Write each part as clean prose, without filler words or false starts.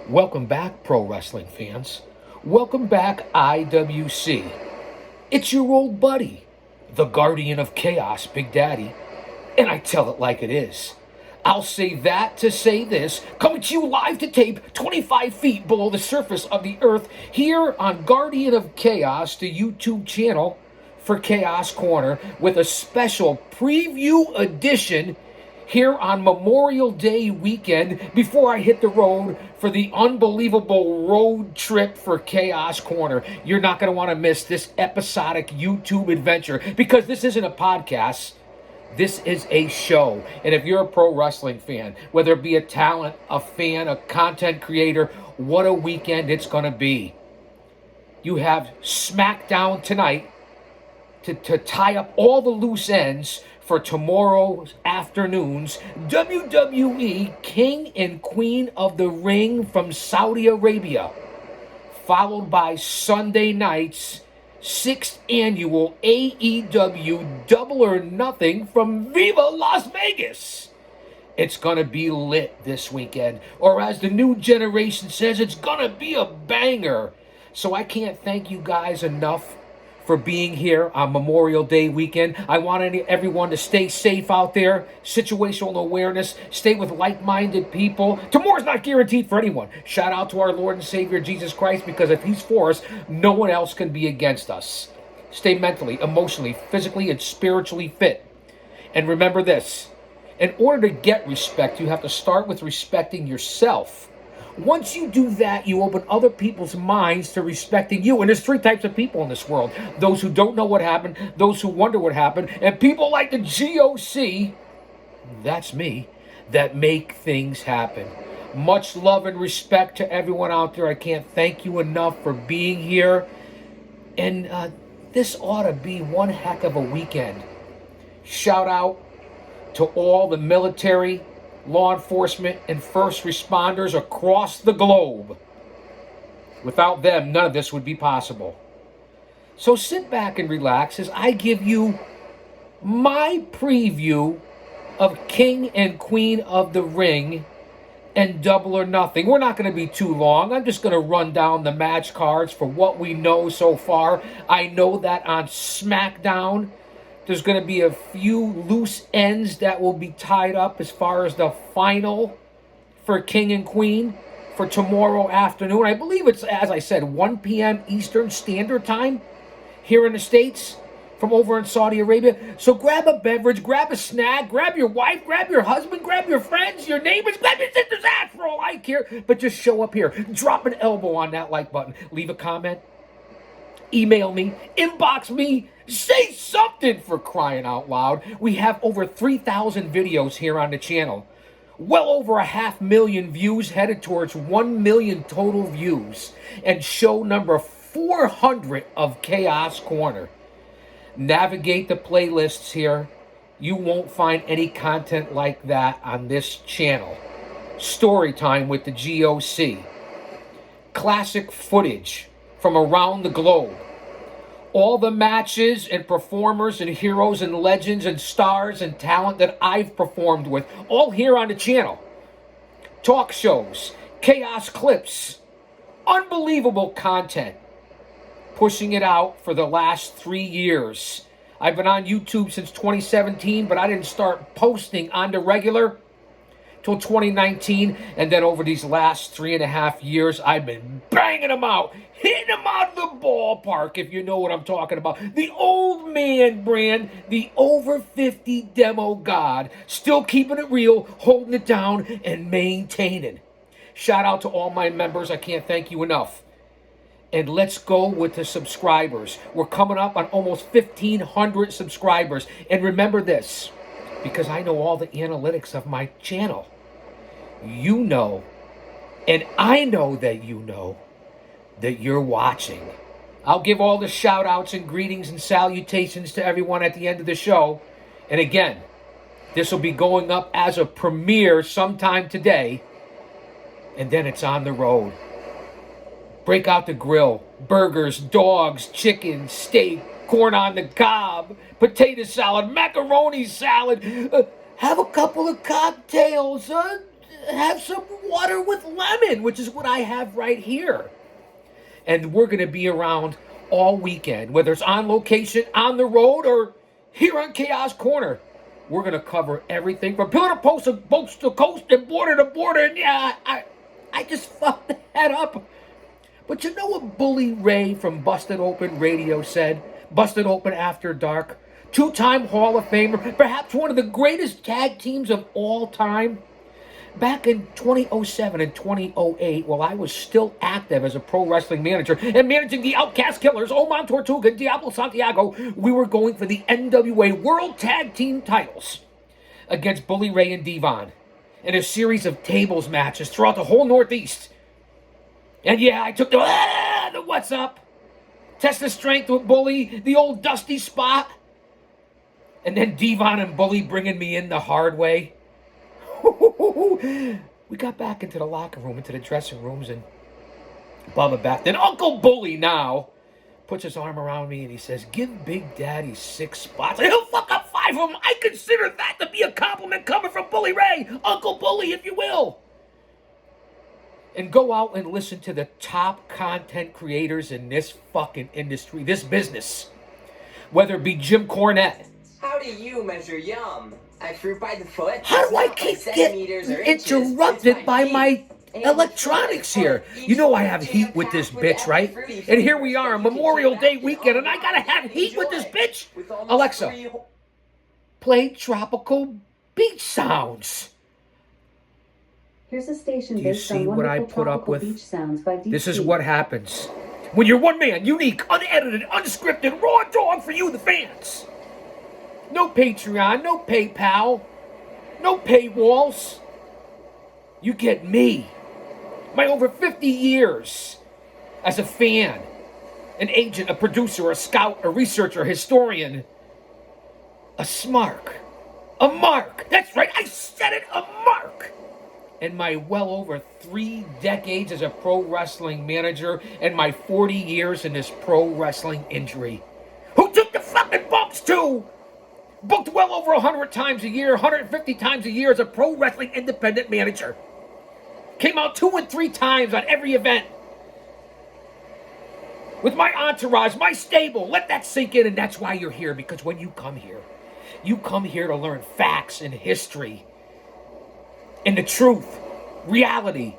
Welcome back, pro wrestling fans. Welcome back, IWC. It's your old buddy, the guardian of chaos, Big Daddy, and I tell it like it is. I'll say that to say this, coming to you live to tape 25 feet below the surface of the earth here on Guardian of Chaos, the YouTube channel for Chaos Corner, with a special preview edition here on Memorial Day weekend before I hit the road for the unbelievable road trip for Chaos Corner. You're not going to want to miss this episodic YouTube adventure because this isn't a podcast. This is a show. And if you're a pro wrestling fan, whether it be a talent, a fan, a content creator, what a weekend it's going to be. You have SmackDown tonight to tie up all the loose ends for tomorrow afternoon's WWE King and Queen of the Ring from Saudi Arabia, followed by Sunday night's 6th annual AEW Double or Nothing from Viva Las Vegas. It's going to be lit this weekend, or as the new generation says, it's going to be a banger. So I can't thank you guys enough for being here on Memorial Day weekend. I want everyone to stay safe out there, situational awareness, stay with like-minded people. Tomorrow's not guaranteed for anyone. Shout out to our Lord and Savior Jesus Christ, because if he's for us, no one else can be against us. Stay mentally, emotionally, physically, and spiritually fit. And remember this, in order to get respect, you have to start with respecting yourself. Once you do that, you open other people's minds to respecting you. And there's three types of people in this world. Those who don't know what happened, those who wonder what happened, and people like the G.O.C., that's me, that make things happen. Much love and respect to everyone out there. I can't thank you enough for being here. And this ought to be one heck of a weekend. Shout out to all the military, law enforcement, and first responders across the globe. Without them, none of this would be possible. So sit back and relax as I give you my preview of King and Queen of the Ring and Double or Nothing. We're not going to be too long. I'm just going to run down the match cards for what we know so far. I know that on SmackDown, there's going to be a few loose ends that will be tied up as far as the final for King and Queen for tomorrow afternoon. I believe it's, as I said, 1 p.m. Eastern Standard Time here in the States from over in Saudi Arabia. So grab a beverage, grab a snack, grab your wife, grab your husband, grab your friends, your neighbors, grab your sister's ass for all I care. But just show up here. Drop an elbow on that like button. Leave a comment. Email me, inbox me, say something, for crying out loud. We have over 3,000 videos here on the channel. Well over 500,000 views, headed towards 1 million total views. And show number 400 of Chaos Corner. Navigate the playlists here. You won't find any content like that on this channel. Story time with the G.O.C. Classic footage from around the globe. All the matches and performers and heroes and legends and stars and talent that I've performed with, all here on the channel. Talk shows, chaos clips, unbelievable content. Pushing it out for the last 3 years. I've been on YouTube since 2017, but I didn't start posting on the regular till 2019, and then over these last 3.5 years, I've been banging them out, hitting them out of the ballpark, if you know what I'm talking about. The old man brand, the over 50 demo god, still keeping it real, holding it down, and maintaining. Shout out to all my members. I can't thank you enough. And let's go with the subscribers. We're coming up on almost 1,500 subscribers. And remember this, because I know all the analytics of my channel. You know, and I know that you know, that you're watching. I'll give all the shout outs and greetings and salutations to everyone at the end of the show. And again, this will be going up as a premiere sometime today. And then it's on the road. Break out the grill. Burgers, dogs, chicken, steak, corn on the cob, potato salad, macaroni salad. Have a couple of cocktails, huh? have some water with lemon, which is what I have right here. And we're going to be around all weekend, whether it's on location, on the road, or here on Chaos Corner. We're going to cover everything from pillar to post, and coast to coast, and border to border. And yeah, I just fucked that up. But you know what Bully Ray from Busted Open Radio said? Busted Open After Dark. Two-time Hall of Famer, perhaps one of the greatest tag teams of all time. Back in 2007 and 2008, while I was still active as a pro wrestling manager and managing the Outcast Killers, Oman Tortuga, and Diablo Santiago, we were going for the NWA World Tag Team titles against Bully Ray and Devon in a series of tables matches throughout the whole Northeast. And yeah, I took the what's up, test the strength with Bully, the old dusty spot, and then Devon and Bully bringing me in the hard way. We got back into the locker room, into the dressing rooms, and Bubba back then, Uncle Bully now, puts his arm around me and he says, give Big Daddy 6 spots. And he'll fuck up 5 of them. I consider that to be a compliment coming from Bully Ray. Uncle Bully, if you will. And go out and listen to the top content creators in this fucking industry, this business. Whether it be Jim Cornette. How do you measure yum? A fruit by the foot? How do I keep getting interrupted by my electronics here? You know I have heat with this bitch, right? And here we are on Memorial Day weekend, and I gotta have heat with this bitch? Alexa, play tropical beach sounds. Here's a station Do you based on see what I wonderful put up tropical with? beach sounds by D.C. This is what happens when you're one man, unique, unedited, unscripted, raw dog for you, the fans. No Patreon, no PayPal, no paywalls. You get me. My over 50 years as a fan, an agent, a producer, a scout, a researcher, a historian, a smark, a mark. That's right, I said it, a mark. And my well over 3 decades as a pro wrestling manager and my 40 years in this pro wrestling injury. Who took the fucking bumps too? Booked well over 100 times a year, 150 times a year as a pro wrestling independent manager. Came out 2 and 3 times on every event. With my entourage, my stable. Let that sink in, and that's why you're here. Because when you come here to learn facts and history and the truth, reality.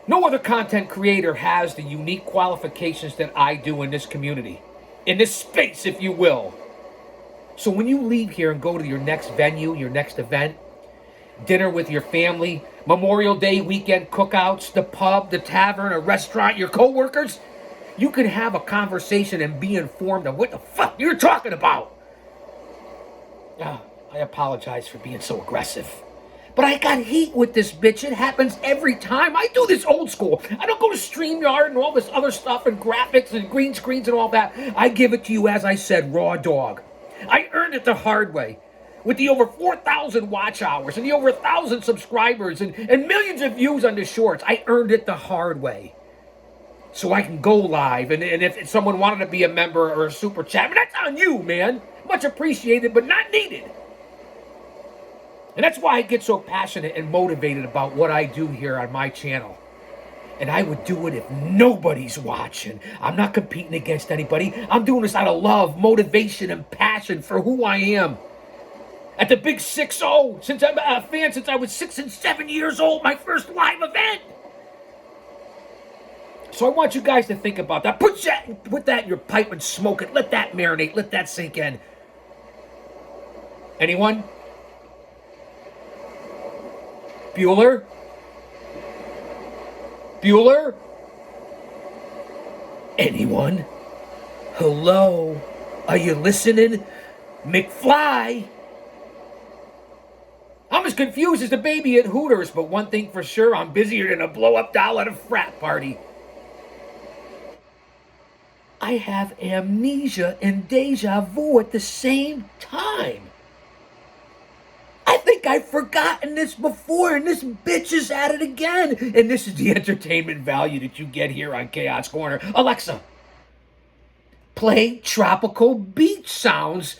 No other content creator has the unique qualifications that I do in this community. In this space, if you will. So when you leave here and go to your next venue, your next event, dinner with your family, Memorial Day weekend cookouts, the pub, the tavern, a restaurant, your coworkers, you can have a conversation and be informed of what the fuck you're talking about. I apologize for being so aggressive. But I got heat with this bitch. It happens every time. I do this old school. I don't go to StreamYard and all this other stuff and graphics and green screens and all that. I give it to you, as I said, raw dog. I earned it the hard way. With the over 4,000 watch hours and the over 1,000 subscribers and millions of views on the shorts, I earned it the hard way. So I can go live, and if someone wanted to be a member or a super chat, that's on you, man. Much appreciated, but not needed. And that's why I get so passionate and motivated about what I do here on my channel. And I would do it if nobody's watching. I'm not competing against anybody. I'm doing this out of love, motivation, and passion for who I am. At the Big 6-0, since I'm a fan since I was 6 and 7 years old, my first live event. So I want you guys to think about that. Put that in your pipe and smoke it. Let that marinate. Let that sink in. Anyone? Bueller? Bueller? Anyone? Hello? Are you listening? McFly? I'm as confused as the baby at Hooters, but one thing for sure, I'm busier than a blow-up doll at a frat party. I have amnesia and deja vu at the same time. I think I've forgotten this before, and this bitch is at it again. And this is the entertainment value that you get here on Chaos Corner. Alexa, play tropical beach sounds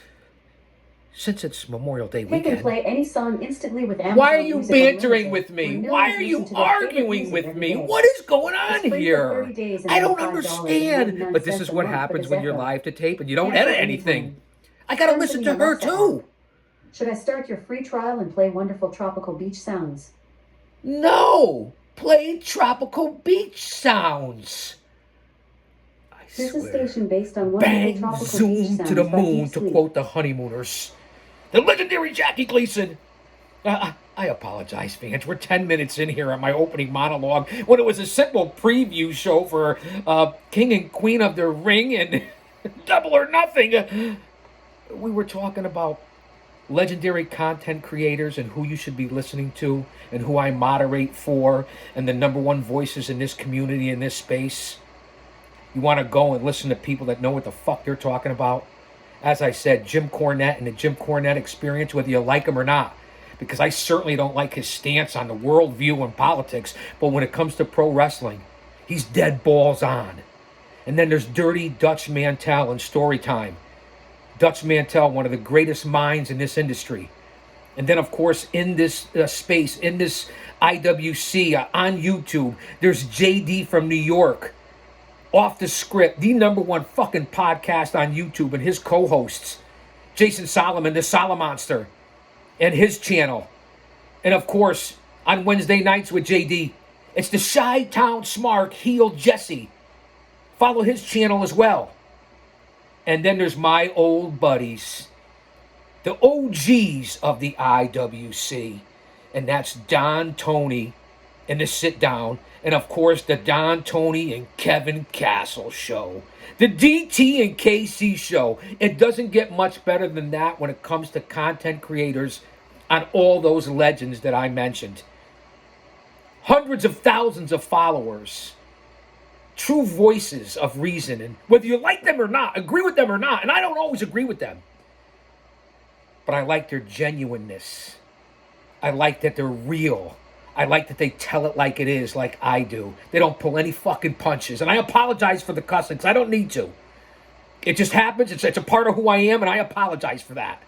since it's Memorial Day Pick and weekend, play any song instantly with Amazon why are you Music bantering Unlimited, with me? where Why millions are you listen to their favorite arguing music with every me? day. What is going on It's free for here? 30 days and I only don't $5.99 understand. But this is a what month for happens the when you're Zephyr. live to tape and you don't Cancel edit anything. anytime. I gotta Terms listen and to her Alexa too. app. Should I start your free trial and play wonderful tropical beach sounds? No! Play tropical beach sounds. I Here's a swear. station based on wonderful Bang, tropical beach zoom sounds to the by moon, Deep to Sleep. quote the Honeymooners. The legendary Jackie Gleason. I apologize, fans. We're 10 minutes in here on my opening monologue when it was a simple preview show for King and Queen of the Ring and Double or Nothing. We were talking about legendary content creators and who you should be listening to and who I moderate for and the number one voices in this community, in this space. You want to go and listen to people that know what the fuck they're talking about. As I said, Jim Cornette and the Jim Cornette Experience, whether you like him or not, because I certainly don't like his stance on the worldview and politics, but when it comes to pro wrestling, he's dead balls on. And then there's Dirty Dutch Mantel and Storytime. Dutch Mantel, one of the greatest minds in this industry. And then, of course, in this space, in this IWC on YouTube, there's JD from New York. Off the Script, the number one fucking podcast on YouTube, and his co-hosts, Jason Solomon, the Solomonster, and his channel. And of course, on Wednesday nights with JD, it's the Chi-Town Smart Heel Jesse. Follow his channel as well. And then there's my old buddies, the OGs of the IWC, and that's Don Tony and the Sit Down, and of course the Don Tony and Kevin Castle show, the DT and KC show. It doesn't get much better than that when it comes to content creators on all those legends that I mentioned. Hundreds of thousands of followers, true voices of reason, and whether you like them or not, agree with them or not, and I don't always agree with them, but I like their genuineness. I like that they're real. I like that they tell it like it is, like I do. They don't pull any fucking punches. And I apologize for the cussing, because I don't need to. It just happens. It's a part of who I am, and I apologize for that.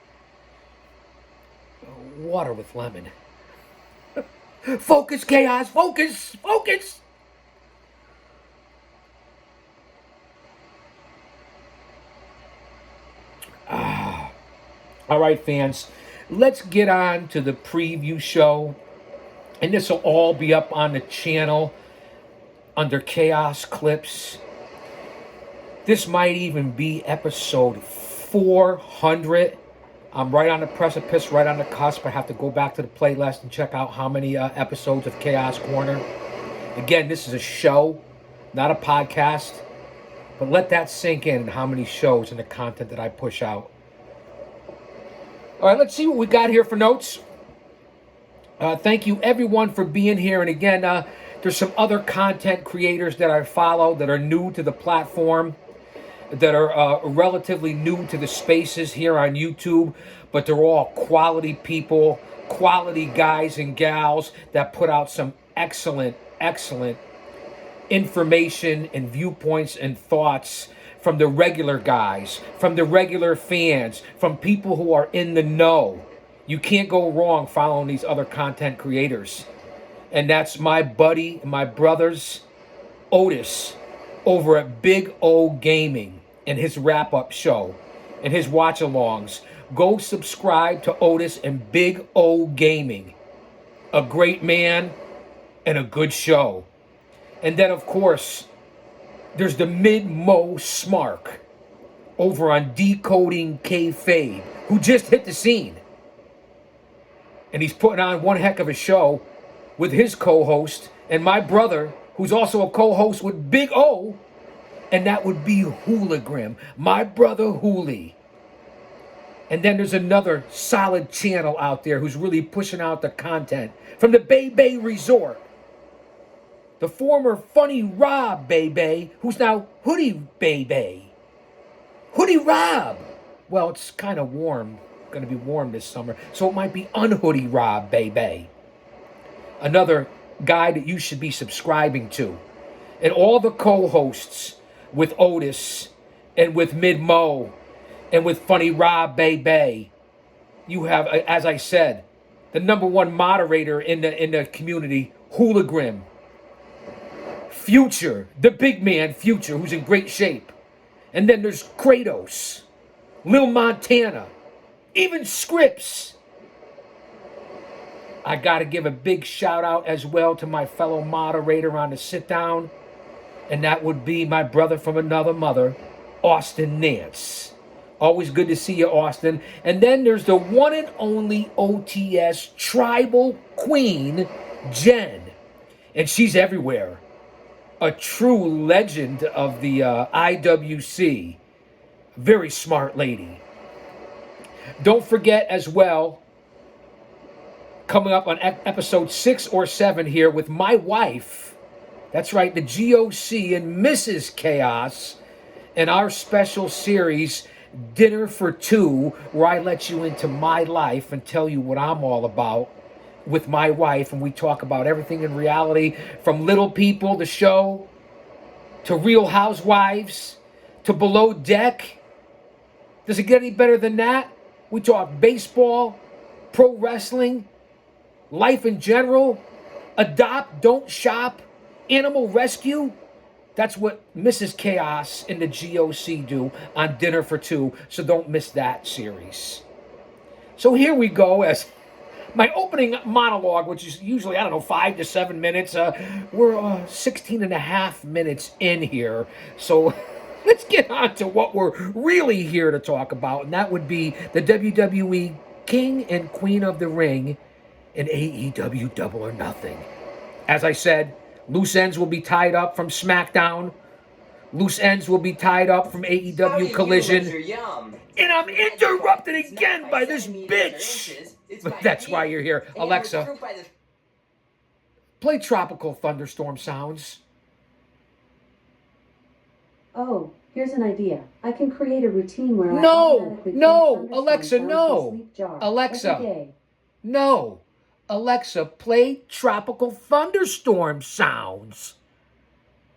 Water with lemon. Focus, chaos. Focus. Focus. All right, fans. Let's get on to the preview show. And this will all be up on the channel under Chaos Clips. This might even be episode 400. I'm right on the precipice, right on the cusp. I have to go back to the playlist and check out how many episodes of Chaos Corner. Again, this is a show, not a podcast. But let that sink in, how many shows and the content that I push out. All right, let's see what we got here for notes. Thank you, everyone, for being here. And again, there's some other content creators that I follow that are new to the platform, that are relatively new to the spaces here on YouTube, but they're all quality people, quality guys and gals that put out some excellent, excellent information and viewpoints and thoughts from the regular guys, from the regular fans, from people who are in the know. You can't go wrong following these other content creators. And that's my buddy, my brothers, Otis, over at Big O Gaming and his wrap-up show and his watch-alongs. Go subscribe to Otis and Big O Gaming. A great man and a good show. And then, of course, there's the Mid-Mo Smark over on Decoding Kayfabe, who just hit the scene. And he's putting on one heck of a show with his co-host and my brother, who's also a co-host with Big O, and that would be Hooligram, my brother Hooli. And then there's another solid channel out there who's really pushing out the content from the Bay Bay Resort. The former Funny Rob Bay Bay, who's now Hoodie Bay Bay. Hoodie Rob. Well, it's kind of warm. Going to be warm this summer, so it might be Unhoodie Rob Bay Bay. Another guy that you should be subscribing to. And all the co-hosts with Otis and with Mid-Mo and with Funny Rob Bay Bay You have, as I said, the number one moderator in the community, Hooligram. Future, the big man Future, who's in great shape. And then there's Kratos, Lil Montana, even Scripps. I got to give a big shout out as well to my fellow moderator on the sit down, and that would be my brother from another mother, Austin Nance. Always good to see you, Austin. And then there's the one and only OTS tribal queen, Jen. And she's everywhere. A true legend of the IWC. Very smart lady. Don't forget as well, coming up on episode 6 or 7 here with my wife. That's right, the G.O.C. and Mrs. Chaos. And our special series, Dinner for Two, where I let you into my life and tell you what I'm all about with my wife. And we talk about everything in reality, from Little People, the show, to Real Housewives, to Below Deck. Does it get any better than that? We talk baseball, pro wrestling, life in general, adopt, don't shop, animal rescue. That's what Mrs. Chaos and the G.O.C. do on Dinner for Two, so don't miss that series. So here we go as my opening monologue, which is usually, 5 to 7 minutes. We're 16 and a half minutes in here, so let's get on to what we're really here to talk about, and that would be the WWE King and Queen of the Ring and AEW Double or Nothing. As I said, loose ends will be tied up from SmackDown. Loose ends will be tied up from AEW Collision. And I'm interrupted again by this bitch. But that's why you're here. Alexa, play Tropical Thunderstorm Sounds. Oh, here's an idea. I can create a routine where No, I no, Alexa, no. Alexa, every day. no. Alexa, play Tropical Thunderstorm Sounds.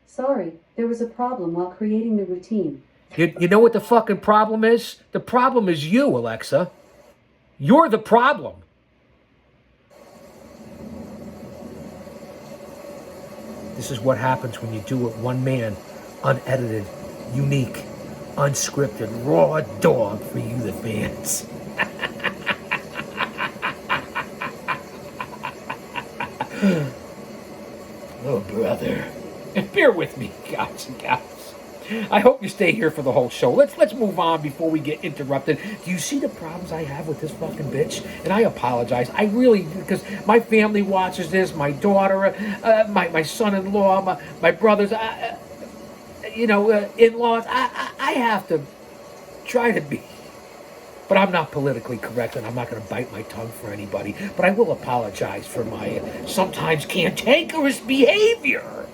Sorry, there was a problem while creating the routine. You know what the fucking problem is? The problem is you, Alexa. You're the problem. This is what happens when you do it one man, unedited, unique, unscripted, raw dog for you, the fans. Oh, brother. And bear with me, guys and gals. I hope you stay here for the whole show. Let's move on before we get interrupted. Do you see the problems I have with this fucking bitch? And I apologize. I really, because my family watches this, my daughter, my son-in-law, my brothers, in-laws. I have to try to be. But I'm not politically correct, and I'm not going to bite my tongue for anybody. But I will apologize for my sometimes cantankerous behavior.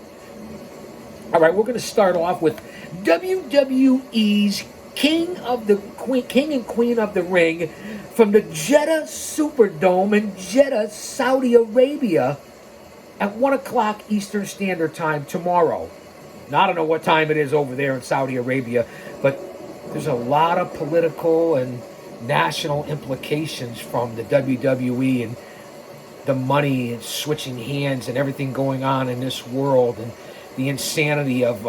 All right, we're going to start off with WWE's King and Queen of the Ring from the Jeddah Superdome in Jeddah, Saudi Arabia, at 1 o'clock Eastern Standard Time tomorrow. Now, I don't know what time it is over there in Saudi Arabia, but there's a lot of political and national implications from the WWE and the money and switching hands and everything going on in this world, and the insanity of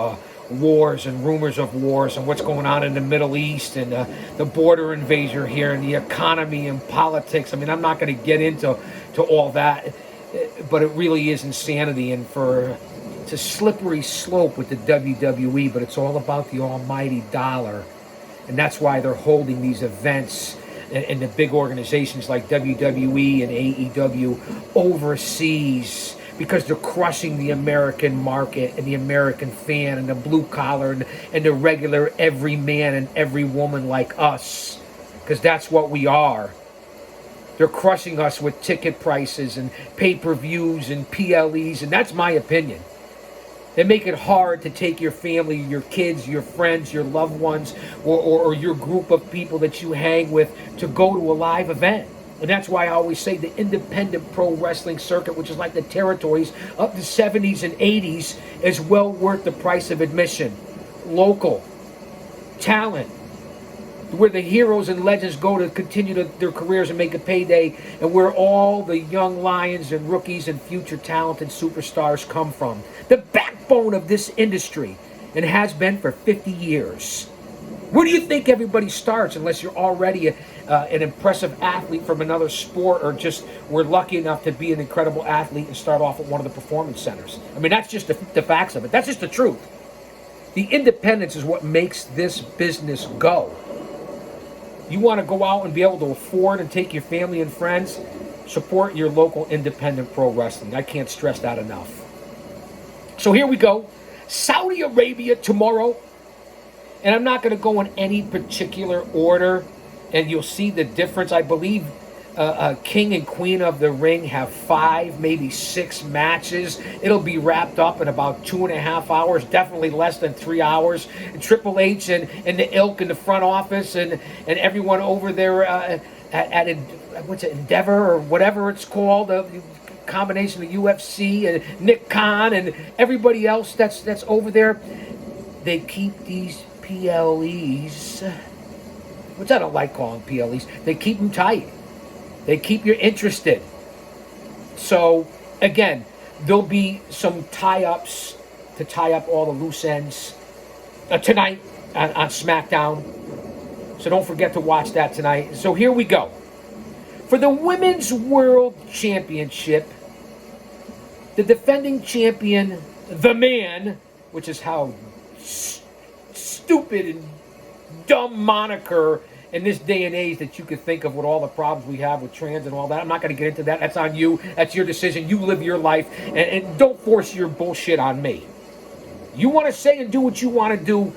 wars and rumors of wars and what's going on in the Middle East and the border invasion here and the economy and politics. I mean, I'm not going to get into all that, but it really is insanity, and it's a slippery slope with the WWE, but it's all about the almighty dollar. And that's why they're holding these events and the big organizations like WWE and AEW overseas, because they're crushing the American market and the American fan and the blue collar and the regular every man and every woman like us, because that's what we are. They're crushing us with ticket prices and pay-per-views and PLEs, and that's my opinion. They make it hard to take your family, your kids, your friends, your loved ones, or your group of people that you hang with to go to a live event. And that's why I always say the independent pro wrestling circuit, which is like the territories up to 70s and 80s, is well worth the price of admission. Local, talent, where the heroes and legends go to continue their careers and make a payday, and where all the young lions and rookies and future talented superstars come from. The backbone of this industry, and has been for 50 years. Where do you think everybody starts unless you're already an impressive athlete from another sport, or just were lucky enough to be an incredible athlete and start off at one of the performance centers? I mean, that's just the facts of it. That's just the truth. The independence is what makes this business go. You want to go out and be able to afford and take your family and friends, support your local independent pro wrestling. I can't stress that enough. So here we go. Saudi Arabia tomorrow. And I'm not going to go in any particular order, and you'll see the difference. I believe King and Queen of the Ring have 5, maybe 6 matches. It'll be wrapped up in about 2.5 hours, definitely less than 3 hours. And Triple H and the ilk in the front office and everyone over there at what's it, Endeavor or whatever it's called, combination of UFC and Nick Khan and everybody else that's over there. They keep these PLEs, which I don't like calling PLEs, they keep them tight. They keep you interested. So, again, there'll be some tie-ups to tie up all the loose ends tonight on SmackDown. So don't forget to watch that tonight. So here we go. For the Women's World Championship, the defending champion, the Man, which is how stupid and dumb moniker in this day and age that you could think of, with all the problems we have with trans and all that. I'm not going to get into that. That's on you. That's your decision. You live your life, and don't force your bullshit on me. You want to say and do what you want to do.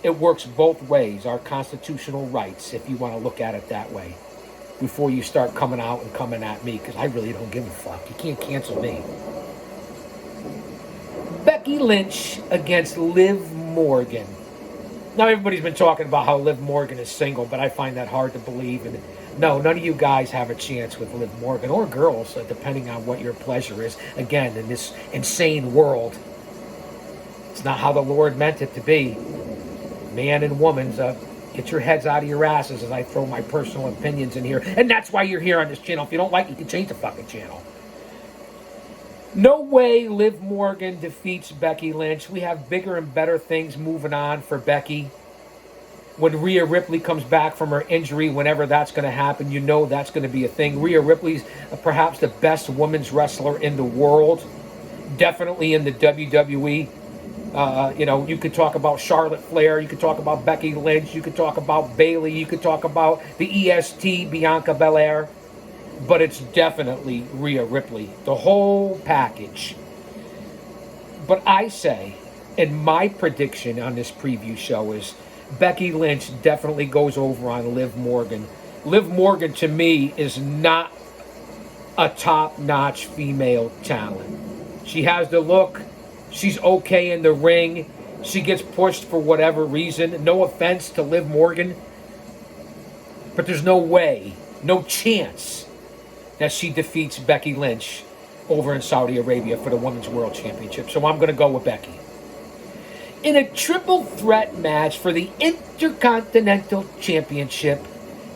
It works both ways. Our constitutional rights, if you want to look at it that way, before you start coming out and coming at me, because I really don't give a fuck. You can't cancel me. Becky Lynch against Liv Morgan. Now, everybody's been talking about how Liv Morgan is single, but I find that hard to believe. And no, none of you guys have a chance with Liv Morgan, or girls, depending on what your pleasure is. Again, in this insane world, it's not how the Lord meant it to be. Man and woman, get your heads out of your asses as I throw my personal opinions in here. And that's why you're here on this channel. If you don't like it, you can change the fucking channel. No way Liv Morgan defeats Becky Lynch. We have bigger and better things moving on for Becky. When Rhea Ripley comes back from her injury, whenever that's going to happen, you know that's going to be a thing. Rhea Ripley's perhaps the best women's wrestler in the world. Definitely in the WWE. You could talk about Charlotte Flair. You could talk about Becky Lynch. You could talk about Bayley. You could talk about the EST, Bianca Belair. But it's definitely Rhea Ripley, the whole package. But I say, and my prediction on this preview show is, Becky Lynch definitely goes over on Liv Morgan. Liv Morgan, to me, is not a top-notch female talent. She has the look. She's okay in the ring. She gets pushed for whatever reason. No offense to Liv Morgan, but there's no way, no chance that she defeats Becky Lynch over in Saudi Arabia for the Women's World Championship. So I'm going to go with Becky. In a triple threat match for the Intercontinental Championship,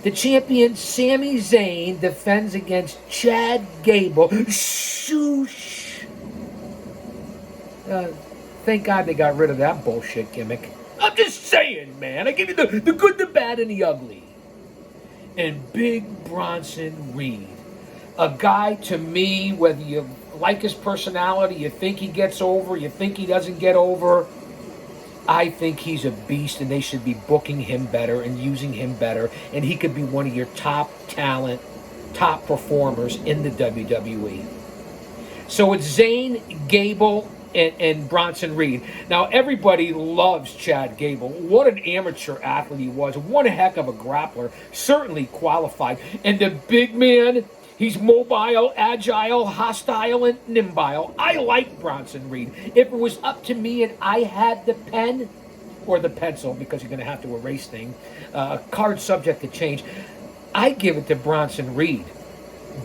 the champion Sami Zayn defends against Chad Gable. Shoosh. Thank God they got rid of that bullshit gimmick. I'm just saying, man. I give you the good, the bad, and the ugly. And Big Bronson Reed. A guy, to me, whether you like his personality, you think he gets over, you think he doesn't get over, I think he's a beast, and they should be booking him better and using him better, and he could be one of your top talent, top performers in the WWE. So it's Zayn, Gable, and Bronson Reed. Now, everybody loves Chad Gable. What an amateur athlete he was. One heck of a grappler. Certainly qualified. And the big man, he's mobile, agile, hostile, and nimble. I like Bronson Reed. If it was up to me and I had the pen, or the pencil, because you're going to have to erase things, card subject to change, I'd give it to Bronson Reed.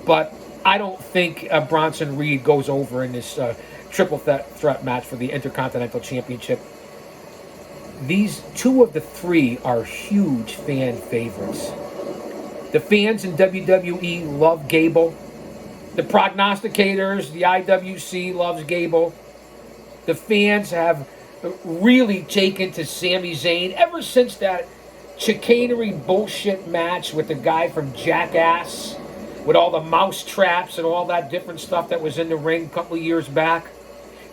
But I don't think Bronson Reed goes over in this triple threat match for the Intercontinental Championship. these two of the three are huge fan favorites. The fans in WWE love Gable. The prognosticators, the IWC loves Gable. The fans have really taken to Sami Zayn ever since that chicanery bullshit match with the guy from Jackass, with all the mouse traps and all that different stuff that was in the ring a couple of years back.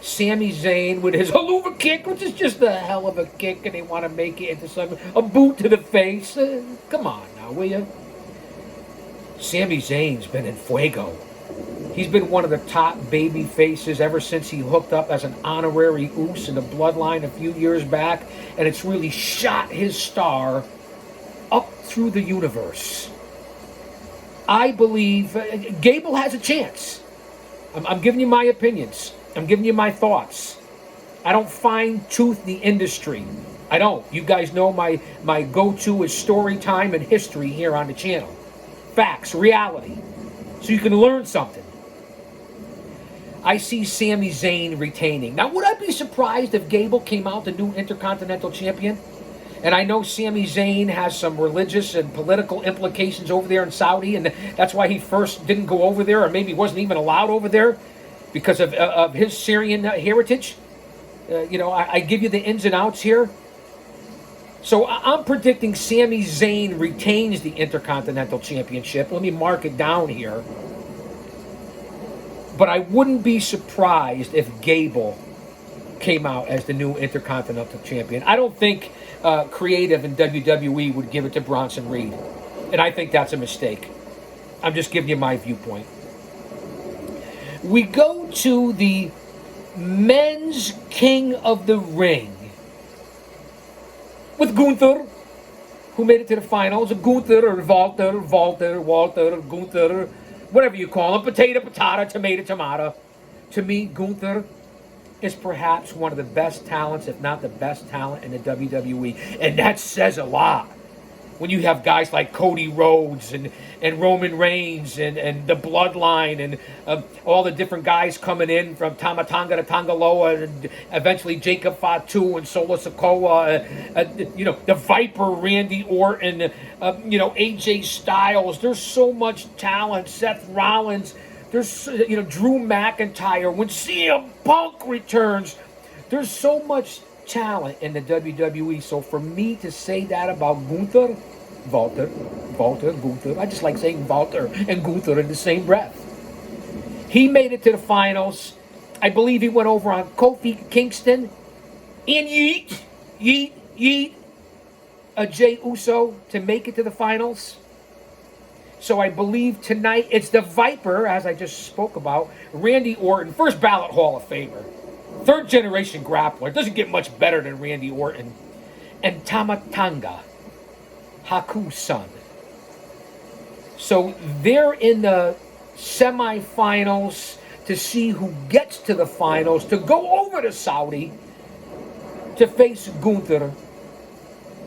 Sami Zayn with his haluva kick, which is just a hell of a kick, and they want to make it into a boot to the face. Come on now, will you? Sami Zayn's been in fuego. He's been one of the top baby faces ever since he hooked up as an honorary Uce in the bloodline a few years back, and it's really shot his star up through the universe. I believe Gable has a chance. I'm giving you my opinions. I'm giving you my thoughts. I don't fine-tooth the industry. I don't. You guys know my go-to is story time and history here on the channel. Facts, reality. So you can learn something. I see Sami Zayn retaining. Now, would I be surprised if Gable came out the new Intercontinental Champion? And I know Sami Zayn has some religious and political implications over there in Saudi, and that's why he first didn't go over there, or maybe wasn't even allowed over there, because of his Syrian heritage. I give you the ins and outs here. So I'm predicting Sami Zayn retains the Intercontinental Championship. Let me mark it down here. But I wouldn't be surprised if Gable came out as the new Intercontinental Champion. I don't think creative in WWE would give it to Bronson Reed. And I think that's a mistake. I'm just giving you my viewpoint. We go to the Men's King of the Ring with Gunther, who made it to the finals. Gunther or Walter, Gunther, whatever you call him. Potato, patata, tomato. To me, Gunther is perhaps one of the best talents, if not the best talent in the WWE. And that says a lot. When you have guys like Cody Rhodes and Roman Reigns and the Bloodline and all the different guys coming in from Tama Tonga to Tangaloa and eventually Jacob Fatu and Solo Sikoa, the Viper, Randy Orton, AJ Styles. There's so much talent. Seth Rollins. There's, Drew McIntyre. When CM Punk returns, there's so much talent in the WWE. So for me to say that about Gunther, Gunther, I just like saying Walter and Gunther in the same breath. He made it to the finals. I believe he went over on Kofi Kingston and Yeet, Jey Uso to make it to the finals. So I believe tonight it's the Viper, as I just spoke about, Randy Orton, first ballot Hall of Famer. Third generation grappler. Doesn't get much better than Randy Orton. And Tama Tonga, Haku's son. So they're in the semifinals to see who gets to the finals, to go over to Saudi to face Gunther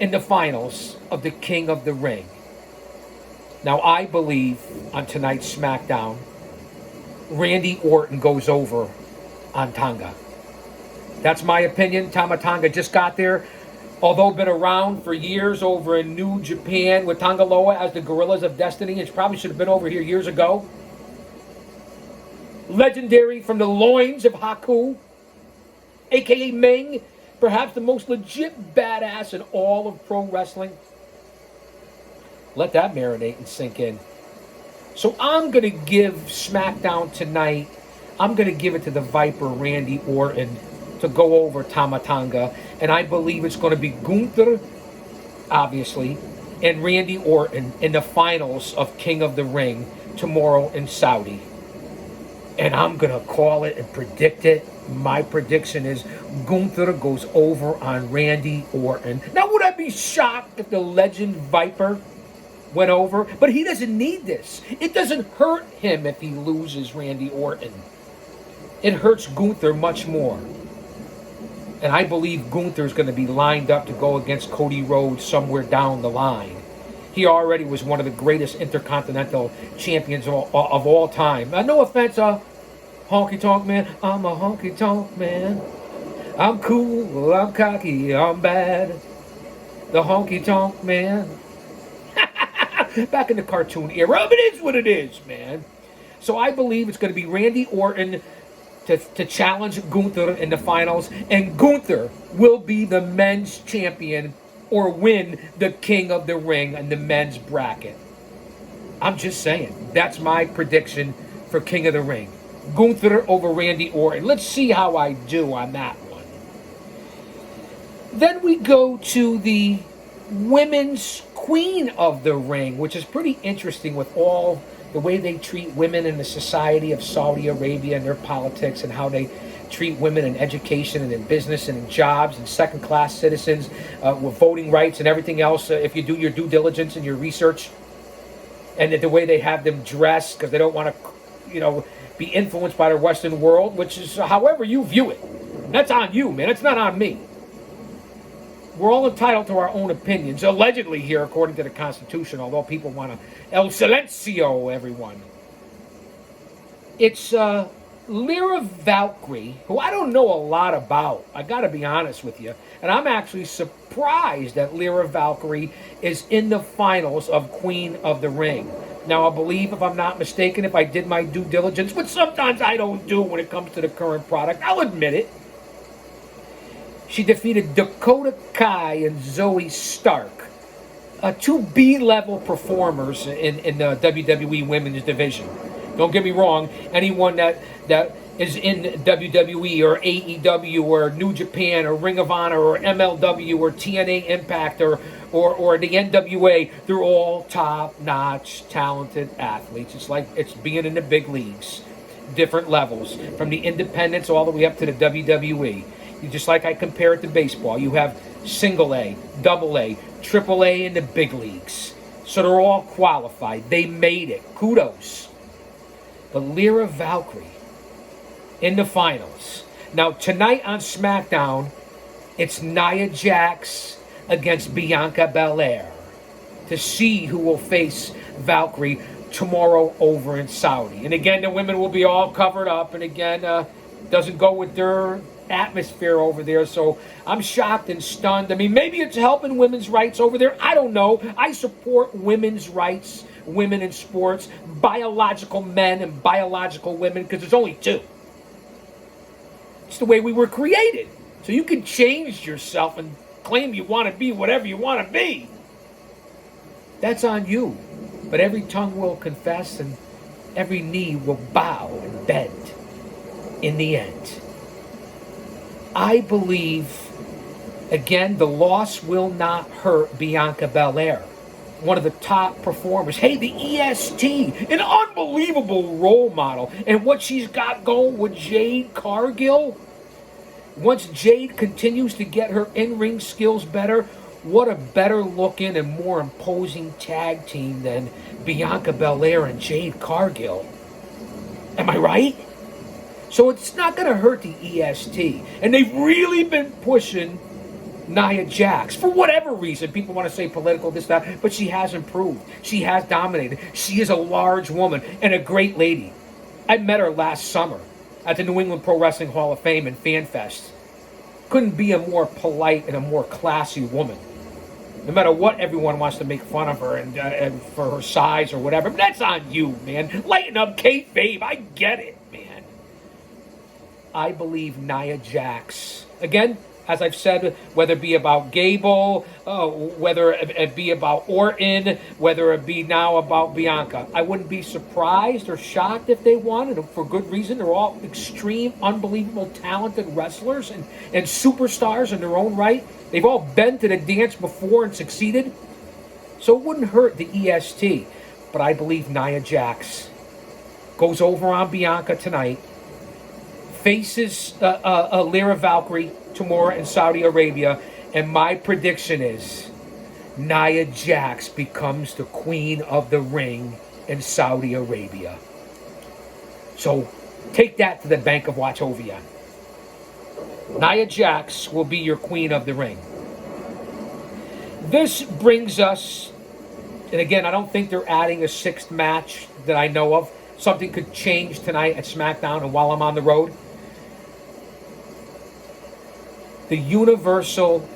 in the finals of the King of the Ring. Now I believe on tonight's SmackDown, Randy Orton goes over on Tonga. That's my opinion. Tama Tonga just got there. Although been around for years over in New Japan with Tangaloa as the Gorillas of Destiny. It probably should have been over here years ago. Legendary from the loins of Haku, a.k.a. Meng. Perhaps the most legit badass in all of pro wrestling. Let that marinate and sink in. So I'm going to give SmackDown tonight, I'm going to give it to the Viper, Randy Orton, to go over Tama Tonga. And I believe it's going to be Gunther, obviously, and Randy Orton in the finals of King of the Ring tomorrow in Saudi. And I'm going to call it and predict it. My prediction is Gunther goes over on Randy Orton. Now, would I be shocked if the legend Viper went over? But he doesn't need this. It doesn't hurt him if he loses Randy Orton. It hurts Gunther much more. And I believe Gunther's going to be lined up to go against Cody Rhodes somewhere down the line. He already was one of the greatest Intercontinental Champions of all time. No offense, honky tonk man. I'm a honky tonk man. I'm cool, I'm cocky, I'm bad. The honky tonk man. Back in the cartoon era. It is what it is, man. So I believe it's going to be Randy Orton to challenge Gunther in the finals, and Gunther will be the men's champion or win the King of the Ring in the men's bracket. I'm just saying. That's my prediction for King of the Ring. Gunther over Randy Orton. Let's see how I do on that one. Then we go to the Women's Queen of the Ring, which is pretty interesting with all the way they treat women in the society of Saudi Arabia and their politics and how they treat women in education and in business and in jobs and second-class citizens with voting rights and everything else. If you do your due diligence and your research, and the way they have them dressed because they don't want to, be influenced by the Western world, which is however you view it. That's on you, man. It's not on me. We're all entitled to our own opinions, allegedly here, according to the Constitution, although people want to El Silencio, everyone. It's Lyra Valkyrie, who I don't know a lot about. I got to be honest with you. And I'm actually surprised that Lyra Valkyrie is in the finals of Queen of the Ring. Now, I believe, if I'm not mistaken, if I did my due diligence, which sometimes I don't do when it comes to the current product, I'll admit it. She defeated Dakota Kai and Zoe Stark, two B-level performers in the WWE Women's Division. Don't get me wrong, anyone that is in WWE or AEW or New Japan or Ring of Honor or MLW or TNA Impact or the NWA, they're all top-notch, talented athletes. It's like it's being in the big leagues, different levels, from the independents all the way up to the WWE. Just like I compare it to baseball, you have single A, double A, triple A in the big leagues. So they're all qualified. They made it. Kudos. But Lyra Valkyrie in the finals. Now, tonight on SmackDown, it's Nia Jax against Bianca Belair to see who will face Valkyrie tomorrow over in Saudi. And again, the women will be all covered up. And again, doesn't go with their atmosphere over there. So I'm shocked and stunned. I mean, maybe it's helping women's rights over there. I don't know. I support women's rights, women in sports, biological men and biological women, because there's only two. It's the way we were created. So you can change yourself and claim you want to be whatever you want to be. That's on you. But every tongue will confess and every knee will bow and bend in the end. I believe, again, the loss will not hurt Bianca Belair, one of the top performers. Hey, the EST, an unbelievable role model. And what she's got going with Jade Cargill, once Jade continues to get her in-ring skills better, what a better looking and more imposing tag team than Bianca Belair and Jade Cargill. Am I right? So it's not going to hurt the EST. And they've really been pushing Nia Jax for whatever reason. People want to say political, this, that, but she has improved. She has dominated. She is a large woman and a great lady. I met her last summer at the New England Pro Wrestling Hall of Fame and Fan Fest. Couldn't be a more polite and a more classy woman. No matter what everyone wants to make fun of her and for her size or whatever. But that's on you, man. Lighten up kayfabe. I get it, man. I believe Nia Jax, again, as I've said, whether it be about Gable, whether it be about Orton, whether it be now about Bianca, I wouldn't be surprised or shocked if they won, and for good reason. They're all extreme, unbelievable, talented wrestlers and superstars in their own right. They've all been to the dance before and succeeded. So it wouldn't hurt the EST. But I believe Nia Jax goes over on Bianca tonight, faces Lyra Valkyrie tomorrow in Saudi Arabia, and my prediction is Nia Jax becomes the Queen of the Ring in Saudi Arabia. So take that to the bank of Wachovia. Nia Jax will be your Queen of the Ring. This brings us, and again, I don't think they're adding a sixth match that I know of. Something could change tonight at SmackDown and while I'm on the road. the Universal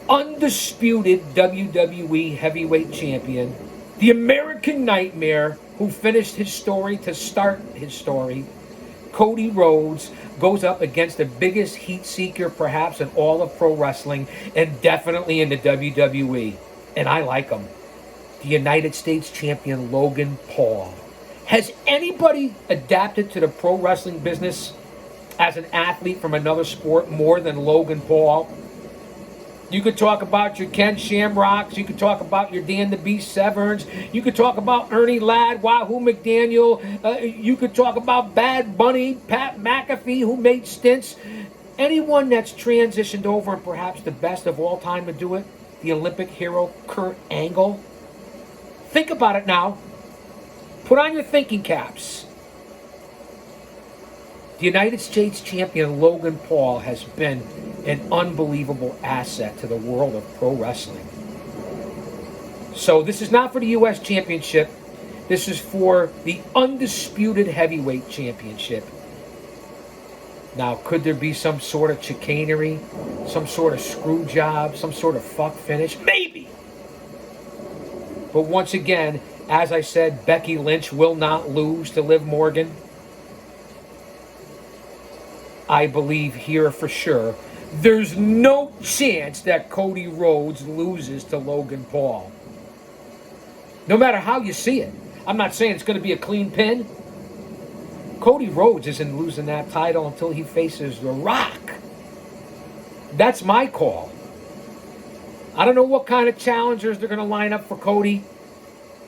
undisputed WWE heavyweight champion, the American Nightmare who finished his story to start his story, Cody Rhodes, goes up against the biggest heat seeker perhaps in all of pro wrestling and definitely in the WWE. And I like him. The United States champion Logan Paul. Has anybody adapted to the pro wrestling business as an athlete from another sport more than Logan Paul? You could talk about your Ken Shamrocks. You could talk about your Dan the Beast Severns. You could talk about Ernie Ladd, Wahoo McDaniel. You could talk about Bad Bunny, Pat McAfee, who made stints. Anyone that's transitioned over, and perhaps the best of all time to do it, the Olympic hero Kurt Angle. Think about it now. Put on your thinking caps. The United States champion Logan Paul has been an unbelievable asset to the world of pro wrestling. So this is not for the U.S. Championship. This is for the undisputed heavyweight championship. Now, could there be some sort of chicanery, some sort of screw job, some sort of fuck finish? Maybe. But once again, as I said, Becky Lynch will not lose to Liv Morgan. I believe here for sure, there's no chance that Cody Rhodes loses to Logan Paul. No matter how you see it. I'm not saying it's going to be a clean pin. Cody Rhodes isn't losing that title until he faces The Rock. That's my call. I don't know what kind of challengers they're going to line up for Cody.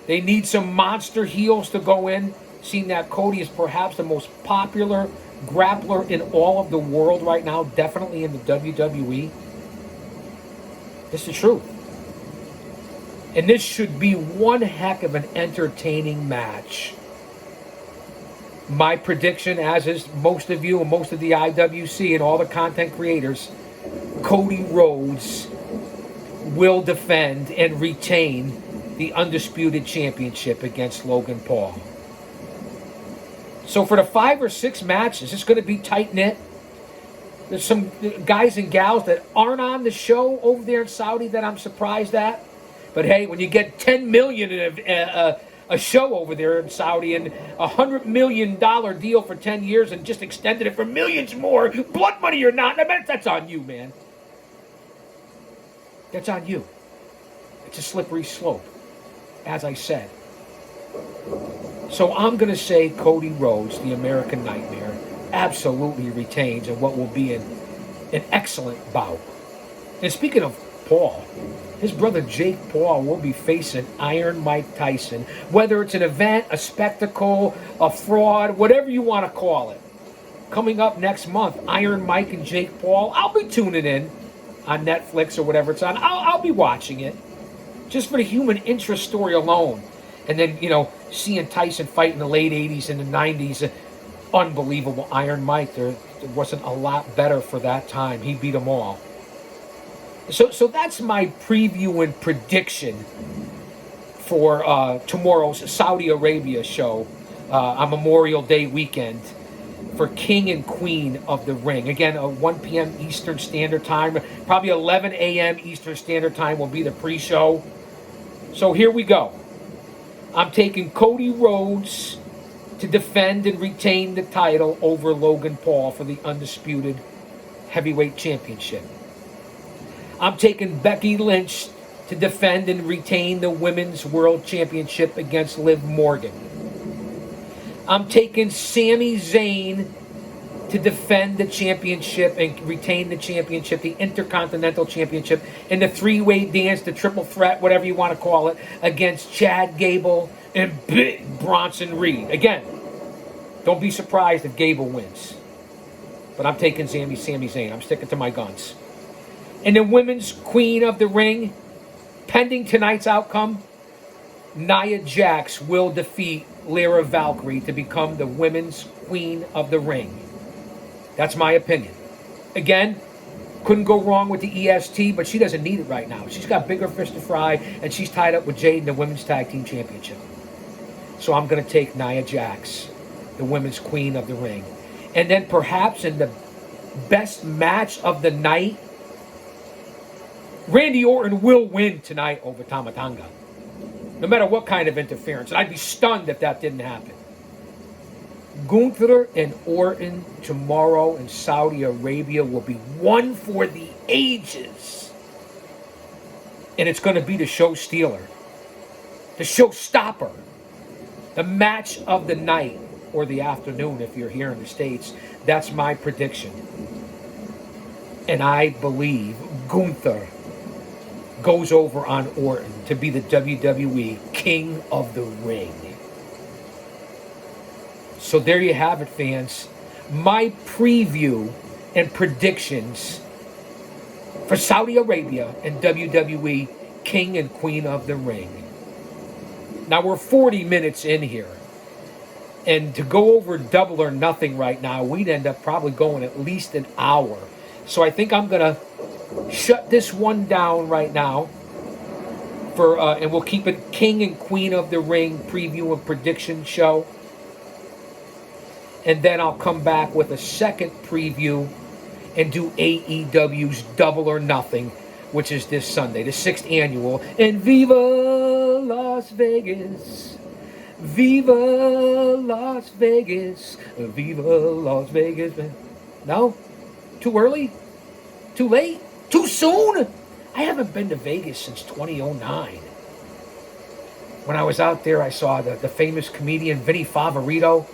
They need some monster heels to go in, seeing that Cody is perhaps the most popular grappler in all of the world right now, definitely in the WWE. This is the truth. And this should be one heck of an entertaining match. My prediction, as is most of you and most of the IWC and all the content creators, Cody Rhodes will defend and retain the undisputed championship against Logan Paul. So for the 5 or 6 matches, it's going to be tight-knit. There's some guys and gals that aren't on the show over there in Saudi that I'm surprised at. But hey, when you get $10 million in a show over there in Saudi and $100 million deal for 10 years and just extended it for millions more, blood money or not, that's on you, man. That's on you. It's a slippery slope, as I said. So I'm going to say Cody Rhodes, the American Nightmare, absolutely retains in what will be an excellent bout. And speaking of Paul, his brother Jake Paul will be facing Iron Mike Tyson. Whether it's an event, a spectacle, a fraud, whatever you want to call it. Coming up next month, Iron Mike and Jake Paul. I'll be tuning in on Netflix or whatever it's on. I'll be watching it. Just for the human interest story alone. And then, seeing Tyson fight in the late 80s and the 90s, unbelievable. Iron Mike, there wasn't a lot better for that time. He beat them all. So that's my preview and prediction for tomorrow's Saudi Arabia show on Memorial Day weekend for King and Queen of the Ring. Again, 1 p.m. Eastern Standard Time. Probably 11 a.m. Eastern Standard Time will be the pre-show. So here we go. I'm taking Cody Rhodes to defend and retain the title over Logan Paul for the undisputed heavyweight championship. I'm taking Becky Lynch to defend and retain the women's world championship against Liv Morgan. I'm taking Sami Zayn to defend the championship and retain the championship, the Intercontinental Championship, in the three-way dance, the triple threat, whatever you want to call it, against Chad Gable and Big Bronson Reed. Again, don't be surprised if Gable wins. But I'm taking Sami Zayn. I'm sticking to my guns. And the women's queen of the ring, pending tonight's outcome, Nia Jax will defeat Lyra Valkyrie to become the women's queen of the ring. That's my opinion. Again, couldn't go wrong with the EST, but she doesn't need it right now. She's got bigger fish to fry, and she's tied up with Jade in the Women's Tag Team Championship. So I'm going to take Nia Jax, the women's queen of the ring. And then perhaps in the best match of the night, Randy Orton will win tonight over Tamatanga. No matter what kind of interference. And I'd be stunned if that didn't happen. Gunther and Orton tomorrow in Saudi Arabia will be one for the ages. And it's going to be the show stealer. The show stopper. The match of the night or the afternoon if you're here in the States. That's my prediction. And I believe Gunther goes over on Orton to be the WWE King of the Ring. So there you have it, fans. My preview and predictions for Saudi Arabia and WWE King and Queen of the Ring. Now we're 40 minutes in here. And to go over Double or Nothing right now, we'd end up probably going at least an hour. So I think I'm going to shut this one down right now. And we'll keep it King and Queen of the Ring preview and prediction show. And then I'll come back with a second preview and do AEW's Double or Nothing, which is this Sunday, the 6th annual. And Viva Las Vegas! Viva Las Vegas! Viva Las Vegas! No? Too early? Too late? Too soon? I haven't been to Vegas since 2009. When I was out there, I saw the famous comedian Vinny Favorito.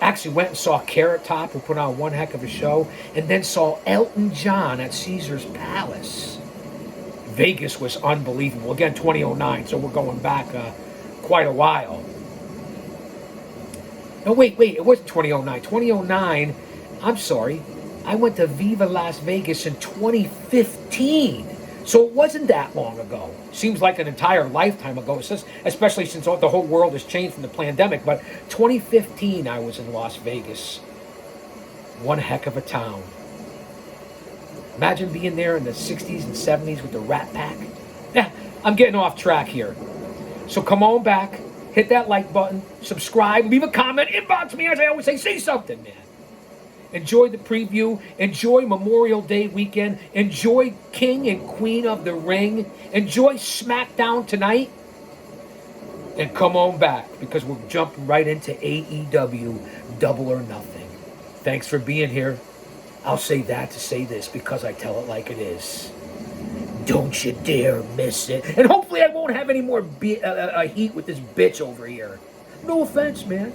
Actually went and saw Carrot Top, who put on one heck of a show, and then saw Elton John at Caesar's Palace. Vegas was unbelievable. Again, 2009, so we're going back quite a while. No, wait, it wasn't 2009. 2009, I'm sorry. I went to Viva Las Vegas in 2015. So it wasn't that long ago. Seems like an entire lifetime ago, especially since the whole world has changed from the pandemic. But 2015, I was in Las Vegas. One heck of a town. Imagine being there in the 60s and 70s with the Rat Pack. Yeah, I'm getting off track here. So come on back, hit that like button, subscribe, leave a comment, inbox me, as I always say something, man. Enjoy the preview. Enjoy Memorial Day weekend. Enjoy King and Queen of the Ring. Enjoy SmackDown tonight. And come on back because we're jumping right into AEW Double or Nothing. Thanks for being here. I'll say that to say this because I tell it like it is. Don't you dare miss it. And hopefully I won't have any more heat with this bitch over here. No offense, man.